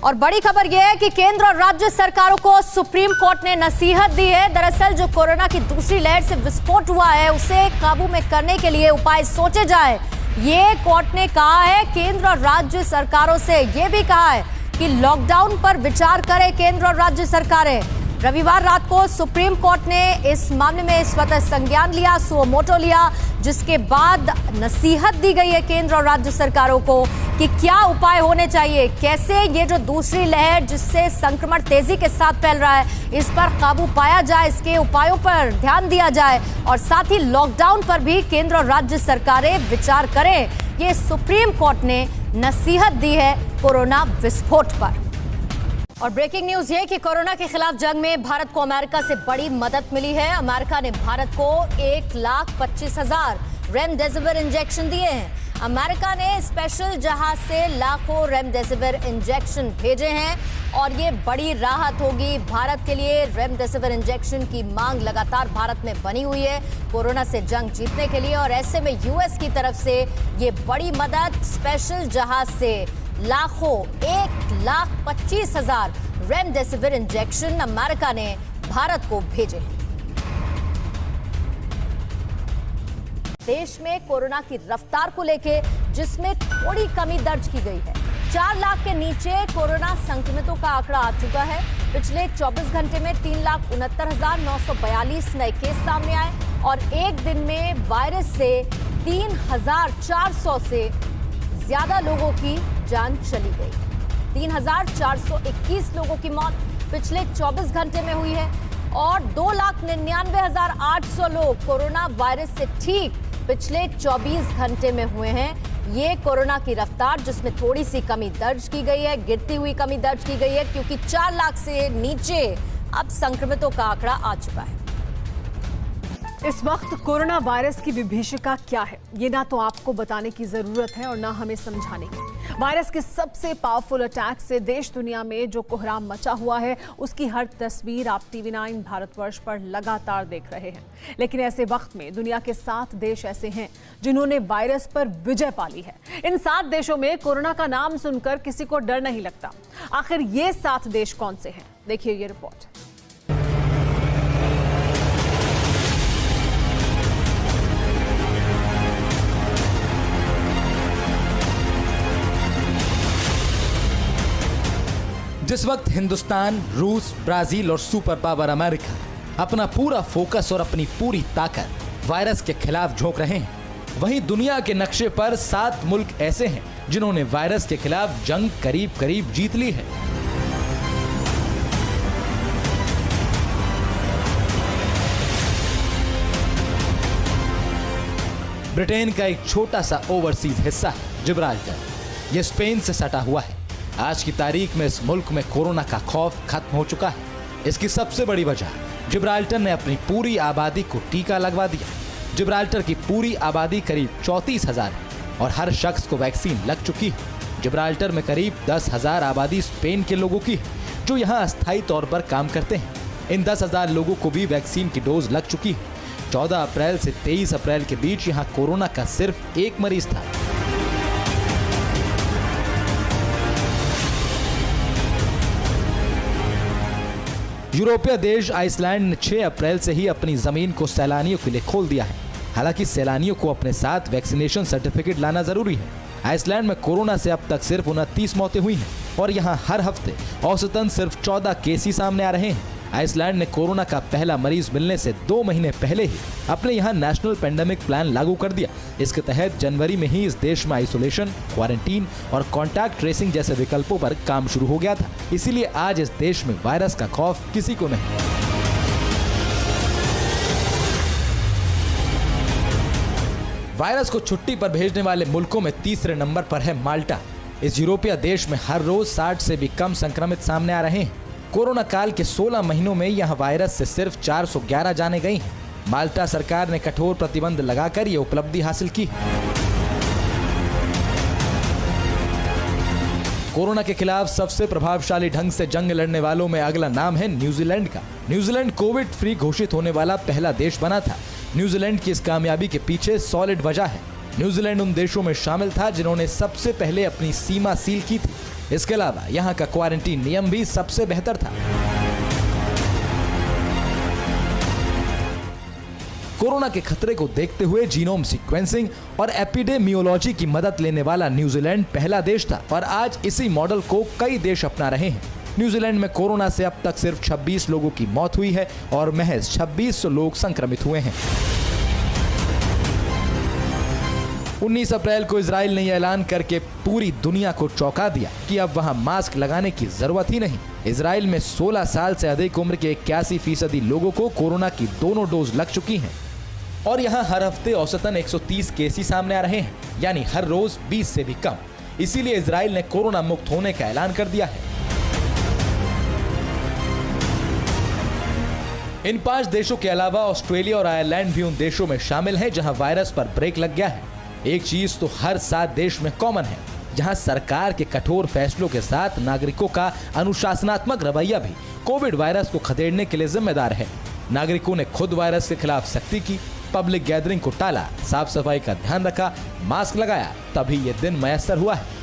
और बड़ी खबर यह है कि केंद्र और राज्य सरकारों को सुप्रीम कोर्ट ने नसीहत दी है। दरअसल जो कोरोना की दूसरी लहर से विस्फोट हुआ है उसे काबू में करने के लिए उपाय सोचे जाए, ये कोर्ट ने कहा है। केंद्र और राज्य सरकारों से यह भी कहा है कि लॉकडाउन पर विचार करें केंद्र और राज्य सरकारें। रविवार रात को सुप्रीम कोर्ट ने इस मामले में स्वतः संज्ञान लिया, सुओ मोटो लिया, जिसके बाद नसीहत दी गई है केंद्र और राज्य सरकारों को कि क्या उपाय होने चाहिए, कैसे ये जो दूसरी लहर जिससे संक्रमण तेजी के साथ फैल रहा है इस पर काबू पाया जाए, इसके उपायों पर ध्यान दिया जाए और साथ ही लॉकडाउन पर भी केंद्र और राज्य सरकारें विचार करें। ये सुप्रीम कोर्ट ने नसीहत दी है कोरोना विस्फोट पर। और ब्रेकिंग न्यूज ये कि कोरोना के खिलाफ जंग में भारत को अमेरिका से बड़ी मदद मिली है। अमेरिका ने भारत को 1,25,000 रेमडेसिविर इंजेक्शन दिए हैं। अमेरिका ने स्पेशल जहाज से लाखों रेमडेसिविर इंजेक्शन भेजे हैं और ये बड़ी राहत होगी भारत के लिए। रेमडेसिविर इंजेक्शन की मांग लगातार भारत में बनी हुई है कोरोना से जंग जीतने के लिए और ऐसे में यूएस की तरफ से ये बड़ी मदद स्पेशल जहाज से लाखों 1,25,000 रेमडेसिविर इंजेक्शन अमेरिका ने भारत को भेजे। देश में कोरोना की रफ्तार को लेके जिसमें थोड़ी कमी दर्ज की गई है। 4 लाख के नीचे कोरोना संक्रमितों का आंकड़ा आ चुका है। पिछले 24 घंटे में 3,69,942 नए केस सामने आए और एक दिन में वायरस से 3,400 से ज्यादा लोगों की जान चली गई। 3,421 लोगों की मौत पिछले 24 घंटे में हुई है और 2,99,800 लोग कोरोना वायरस से ठीक पिछले 24 घंटे में हुए हैं। ये कोरोना की रफ्तार जिसमें थोड़ी सी कमी दर्ज की गई है, गिरती हुई कमी दर्ज की गई है क्योंकि 4 लाख से नीचे अब संक्रमितों का आंकड़ा आ चुका है। इस वक्त कोरोना वायरस की विभीषिका क्या है ये ना तो आपको बताने की जरूरत है और ना हमें समझाने की। वायरस के सबसे पावरफुल अटैक से देश दुनिया में जो कोहराम मचा हुआ है उसकी हर तस्वीर आप TV9 भारतवर्ष पर लगातार देख रहे हैं। लेकिन ऐसे वक्त में दुनिया के 7 देश ऐसे हैं जिन्होंने वायरस पर विजय पाली है। इन 7 देशों में कोरोना का नाम सुनकर किसी को डर नहीं लगता। आखिर ये 7 देश कौन से हैं, देखिए ये रिपोर्ट। जिस वक्त हिंदुस्तान, रूस, ब्राजील और सुपर पावर अमेरिका अपना पूरा फोकस और अपनी पूरी ताकत वायरस के खिलाफ झोंक रहे हैं, वहीं दुनिया के नक्शे पर 7 मुल्क ऐसे हैं जिन्होंने वायरस के खिलाफ जंग करीब करीब जीत ली है। ब्रिटेन का एक छोटा सा ओवरसीज हिस्सा है जिब्राल्टर। यह स्पेन से सटा हुआ है। आज की तारीख में इस मुल्क में कोरोना का खौफ खत्म हो चुका है। इसकी सबसे बड़ी वजह जिब्राल्टर ने अपनी पूरी आबादी को टीका लगवा दिया। जिब्राल्टर की पूरी आबादी करीब 34,000 है और हर शख्स को वैक्सीन लग चुकी है। जिब्राल्टर में करीब 10,000 आबादी स्पेन के लोगों की है जो यहाँ अस्थायी तौर पर काम करते हैं। इन 10,000 लोगों को भी वैक्सीन की डोज लग चुकी है। 14 अप्रैल से 23 अप्रैल के बीच यहाँ कोरोना का सिर्फ एक मरीज था। यूरोपीय देश आइसलैंड ने 6 अप्रैल से ही अपनी जमीन को सैलानियों के लिए खोल दिया है। हालांकि सैलानियों को अपने साथ वैक्सीनेशन सर्टिफिकेट लाना जरूरी है। आइसलैंड में कोरोना से अब तक सिर्फ 29 मौतें हुई हैं और यहाँ हर हफ्ते औसतन सिर्फ 14 केस ही सामने आ रहे हैं। आइसलैंड ने कोरोना का पहला मरीज मिलने से 2 महीने पहले ही अपने यहाँ नेशनल पेंडेमिक प्लान लागू कर दिया। इसके तहत जनवरी में ही इस देश में आइसोलेशन, क्वारंटीन और कॉन्टैक्ट ट्रेसिंग जैसे विकल्पों पर काम शुरू हो गया था। इसीलिए आज इस देश में वायरस का खौफ किसी को नहीं। वायरस को छुट्टी पर भेजने वाले मुल्कों में तीसरे नंबर पर है माल्टा। इस यूरोपीय देश में हर रोज 60 से भी कम संक्रमित सामने आ रहे हैं। कोरोना काल के 16 महीनों में यहां वायरस से सिर्फ 411 जाने गई हैं। माल्टा सरकार ने कठोर प्रतिबंध लगाकर यह उपलब्धि हासिल की। कोरोना के खिलाफ सबसे प्रभावशाली ढंग से जंग लड़ने वालों में अगला नाम है न्यूजीलैंड का। न्यूजीलैंड कोविड फ्री घोषित होने वाला पहला देश बना था। न्यूजीलैंड की इस कामयाबी के पीछे सॉलिड वजह है। न्यूजीलैंड उन देशों में शामिल था जिन्होंने सबसे पहले अपनी सीमा सील की थी। इसके अलावा यहाँ का क्वारंटीन नियम भी सबसे बेहतर था। कोरोना के खतरे को देखते हुए जीनोम सीक्वेंसिंग और एपिडेमियोलॉजी की मदद लेने वाला न्यूजीलैंड पहला देश था और आज इसी मॉडल को कई देश अपना रहे हैं। न्यूजीलैंड में कोरोना से अब तक सिर्फ 26 लोगों की मौत हुई है और महज 2600 लोग संक्रमित हुए हैं। 19 अप्रैल को इजराइल ने यह ऐलान करके पूरी दुनिया को चौंका दिया कि अब वहां मास्क लगाने की जरूरत ही नहीं। इजराइल में 16 साल से अधिक उम्र के 81% लोगों को कोरोना की दोनों डोज लग चुकी हैं और यहां हर हफ्ते औसतन 130 केस ही सामने आ रहे हैं, यानी हर रोज 20 से भी कम। इसीलिए इजराइल ने कोरोना मुक्त होने का ऐलान कर दिया है। इन 5 देशों के अलावा ऑस्ट्रेलिया और आयरलैंड भी उन देशों में शामिल हैं जहां वायरस पर ब्रेक लग गया है। एक चीज तो हर 7 देश में कॉमन है, जहां सरकार के कठोर फैसलों के साथ नागरिकों का अनुशासनात्मक रवैया भी कोविड वायरस को खदेड़ने के लिए जिम्मेदार है। नागरिकों ने खुद वायरस के खिलाफ सख्ती की, पब्लिक गैदरिंग को टाला, साफ सफाई का ध्यान रखा, मास्क लगाया, तभी ये दिन मयस्सर हुआ है।